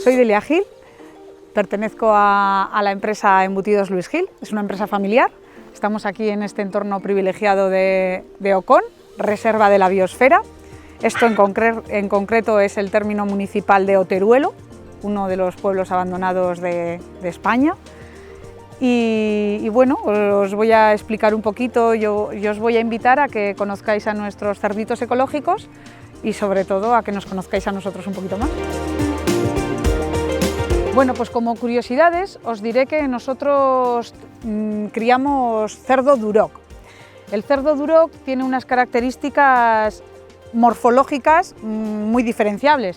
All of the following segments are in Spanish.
Soy Delia Gil, pertenezco a la empresa Embutidos Luis Gil, es una empresa familiar. Estamos aquí en este entorno privilegiado de Ocón, reserva de la biosfera. Esto en concreto es el término municipal de Oteruelo, uno de los pueblos abandonados de España. Y bueno, os voy a explicar un poquito, yo os voy a invitar a que conozcáis a nuestros cerditos ecológicos y sobre todo a que nos conozcáis a nosotros un poquito más. Bueno, pues como curiosidades os diré que nosotros criamos cerdo duroc. El cerdo duroc tiene unas características morfológicas muy diferenciables.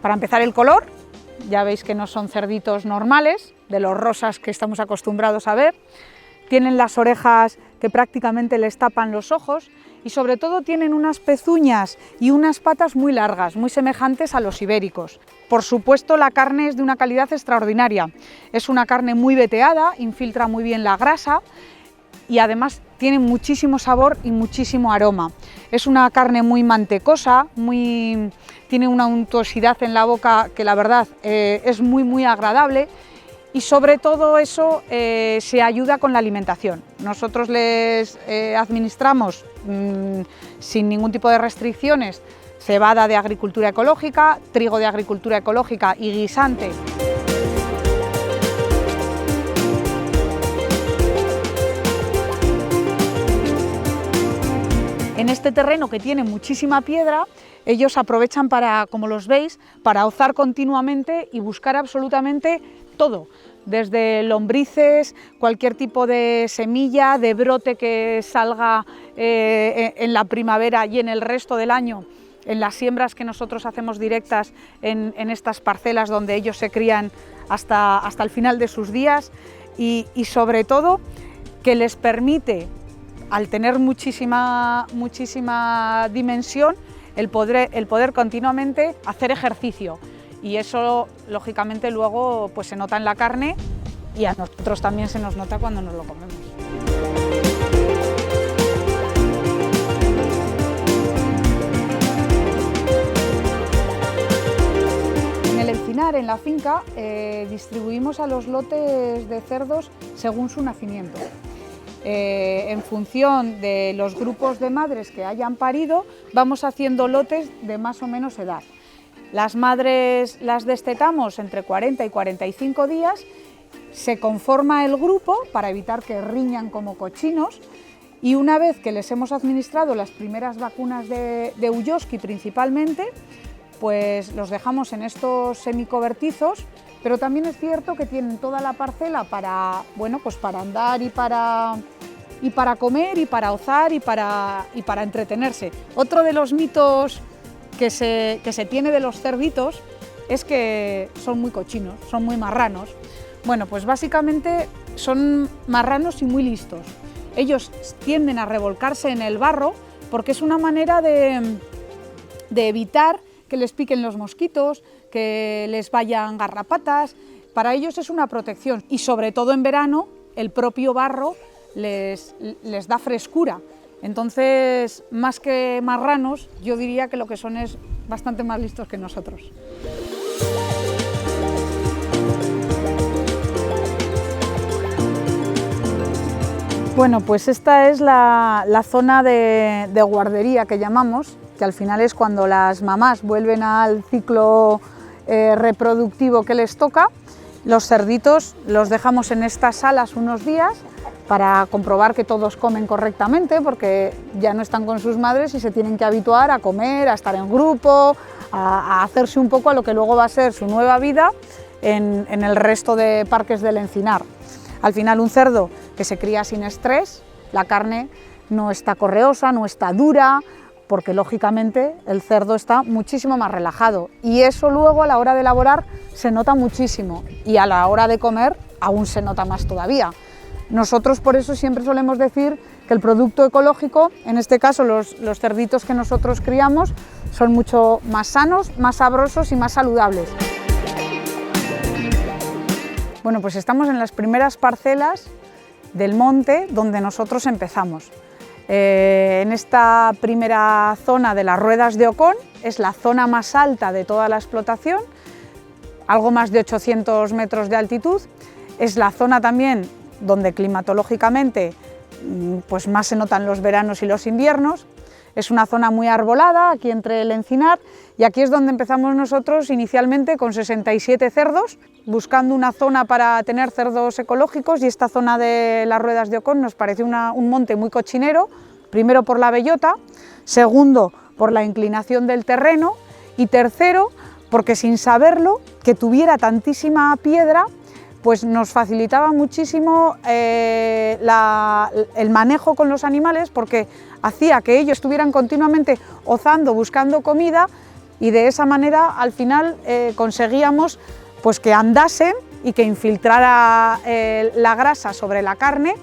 Para empezar, el color, ya veis que no son cerditos normales, de los rosas que estamos acostumbrados a ver. Tienen las orejas que prácticamente les tapan los ojos y sobre todo tienen unas pezuñas y unas patas muy largas, muy semejantes a los ibéricos. Por supuesto, la carne es de una calidad extraordinaria. Es una carne muy veteada, infiltra muy bien la grasa y además tiene muchísimo sabor y muchísimo aroma. Es una carne muy mantecosa, tiene una untuosidad en la boca que la verdad es muy agradable. Y sobre todo eso se ayuda con la alimentación. Nosotros les administramos sin ningún tipo de restricciones cebada de agricultura ecológica, trigo de agricultura ecológica y guisante. En este terreno que tiene muchísima piedra, ellos aprovechan para, como los veis, para ozar continuamente y buscar absolutamente todo, desde lombrices, cualquier tipo de semilla, de brote que salga en la primavera y en el resto del año, en las siembras que nosotros hacemos directas en estas parcelas donde ellos se crían hasta el final de sus días y sobre todo que les permite, al tener muchísima dimensión, el poder continuamente hacer ejercicio. Y eso, lógicamente, luego pues, se nota en la carne y a nosotros también se nos nota cuando nos lo comemos. En el encinar, en la finca, distribuimos a los lotes de cerdos según su nacimiento. En función de los grupos de madres que hayan parido, vamos haciendo lotes de más o menos edad. Las madres las destetamos entre 40 y 45 días, se conforma el grupo para evitar que riñan como cochinos y una vez que les hemos administrado las primeras vacunas de Uyoski principalmente, pues los dejamos en estos semicobertizos, pero también es cierto que tienen toda la parcela para, bueno, pues para andar y para comer y para ozar y para entretenerse. Otro de los mitos que se tiene de los cerditos es que son muy cochinos, son muy marranos. Bueno, pues básicamente son marranos y muy listos. Ellos tienden a revolcarse en el barro porque es una manera de evitar que les piquen los mosquitos, que les vayan garrapatas. Para ellos es una protección y sobre todo en verano el propio barro les da frescura. Entonces, más que marranos, yo diría que lo que son es bastante más listos que nosotros. Bueno, pues esta es la zona de guardería que llamamos, que al final es cuando las mamás vuelven al ciclo reproductivo que les toca. Los cerditos los dejamos en estas salas unos días para comprobar que todos comen correctamente, porque ya no están con sus madres y se tienen que habituar a comer, a estar en grupo, a hacerse un poco a lo que luego va a ser su nueva vida en el resto de parques del encinar. Al final, un cerdo que se cría sin estrés, la carne no está correosa, no está dura, porque lógicamente el cerdo está muchísimo más relajado y eso luego a la hora de elaborar se nota muchísimo y a la hora de comer aún se nota más todavía. Nosotros por eso siempre solemos decir que el producto ecológico, en este caso los cerditos que nosotros criamos, son mucho más sanos, más sabrosos y más saludables. Bueno, pues estamos en las primeras parcelas del monte donde nosotros empezamos. En esta primera zona de las Ruedas de Ocón, es la zona más alta de toda la explotación. algo más de 800 metros de altitud. Es la zona también donde climatológicamente pues más se notan los veranos y los inviernos. Es una zona muy arbolada, aquí entre el encinar, y aquí es donde empezamos nosotros inicialmente con 67 cerdos, buscando una zona para tener cerdos ecológicos, y esta zona de las Ruedas de Ocón nos pareció un monte muy cochinero, primero por la bellota, segundo por la inclinación del terreno y tercero porque sin saberlo, que tuviera tantísima piedra, pues nos facilitaba muchísimo el manejo con los animales, porque hacía que ellos estuvieran continuamente ozando, buscando comida, y de esa manera al final conseguíamos pues que andasen y que infiltrara la grasa sobre la carne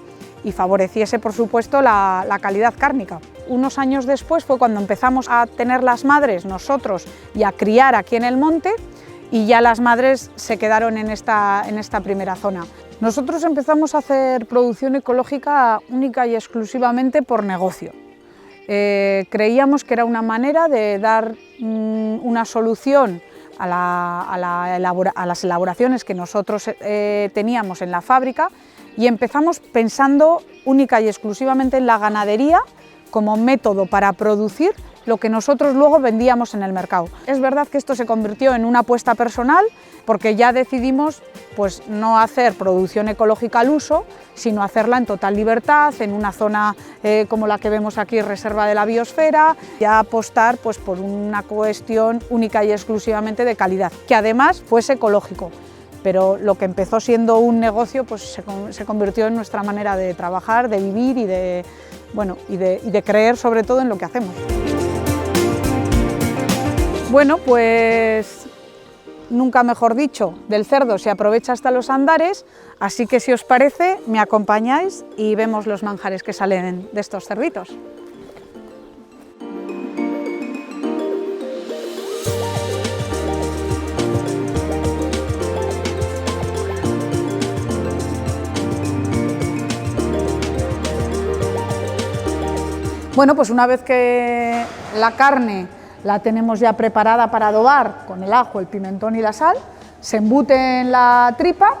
y favoreciese por supuesto la calidad cárnica. Unos años después fue cuando empezamos a tener las madres nosotros y a criar aquí en el monte, y ya las madres se quedaron en esta primera zona. Nosotros empezamos a hacer producción ecológica única y exclusivamente por negocio. Creíamos que era una manera de dar una solución a las elaboraciones que nosotros teníamos en la fábrica, y empezamos pensando única y exclusivamente en la ganadería como método para producir lo que nosotros luego vendíamos en el mercado. Es verdad que esto se convirtió en una apuesta personal, porque ya decidimos pues no hacer producción ecológica al uso, sino hacerla en total libertad, en una zona como la que vemos aquí, reserva de la biosfera, y a apostar pues por una cuestión única y exclusivamente de calidad, que además fuese ecológico. Pero lo que empezó siendo un negocio pues se convirtió en nuestra manera de trabajar, de vivir y de creer sobre todo en lo que hacemos. Bueno, pues nunca mejor dicho, del cerdo se aprovecha hasta los andares, así que si os parece me acompañáis y vemos los manjares que salen de estos cerditos. Bueno, pues una vez que la carne la tenemos ya preparada para adobar con el ajo, el pimentón y la sal, se embute en la tripa,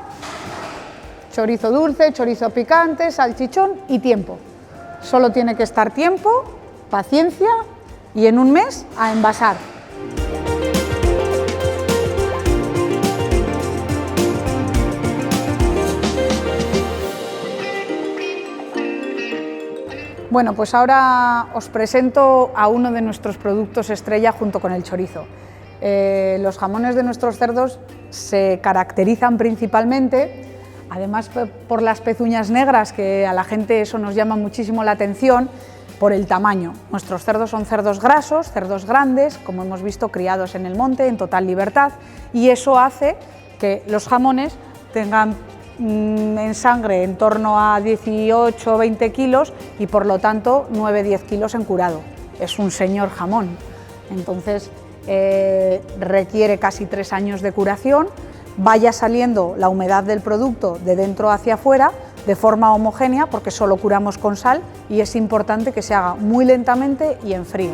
chorizo dulce, chorizo picante, salchichón y tiempo. Solo tiene que estar tiempo, paciencia y en un mes a envasar. Bueno, pues ahora os presento a uno de nuestros productos estrella junto con el chorizo. Los jamones de nuestros cerdos se caracterizan principalmente, además por las pezuñas negras, que a la gente eso nos llama muchísimo la atención, por el tamaño. Nuestros cerdos son cerdos grasos, cerdos grandes, como hemos visto, criados en el monte, en total libertad, y eso hace que los jamones tengan en sangre en torno a 18 o 20 kilos y por lo tanto 9-10 kilos en curado. Es un señor jamón, entonces requiere casi 3 años de curación, vaya saliendo la humedad del producto de dentro hacia afuera de forma homogénea, porque solo curamos con sal y es importante que se haga muy lentamente y en frío.